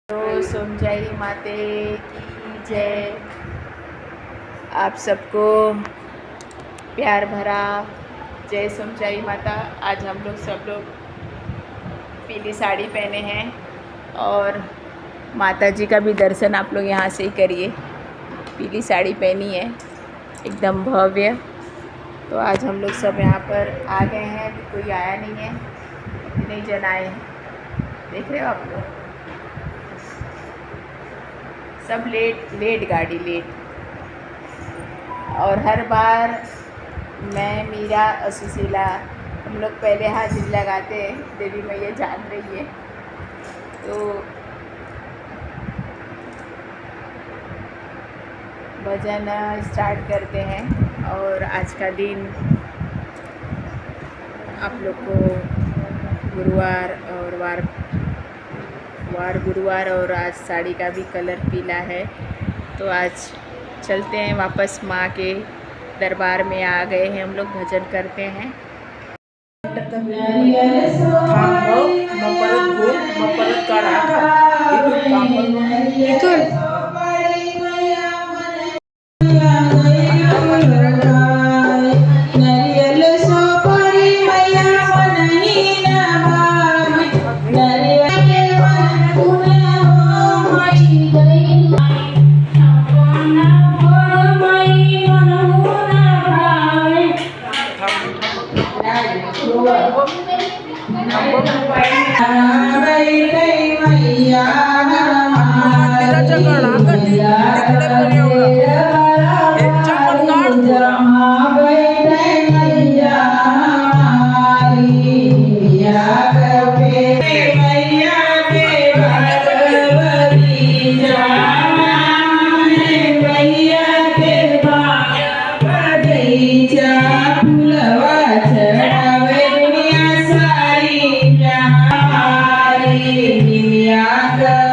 तो सोमजाई माते की जय। आप सबको प्यार भरा जय सोमजाई माता। आज हम लोग सब लोग पीली साड़ी पहने हैं और माता जी का भी दर्शन आप लोग यहाँ से ही करिए। पीली साड़ी पहनी है एकदम भव्य। तो आज हम लोग सब यहाँ पर आ गए हैं, अभी कोई आया नहीं है, इतने जन आए हैं, देख रहे हो आप लोग। सब लेट गाड़ी लेट। और हर बार मैं मीरा और सुशीला हम लोग पहले हाजिरी लगाते हैं, देवी मैया जान रही है। तो भजन स्टार्ट करते हैं और आज का दिन आप लोग को गुरुवार और आज साड़ी का भी कलर पीला है। तो आज चलते हैं वापस माँ के दरबार में आ गए हैं हम लोग, भजन करते हैं। Yeah.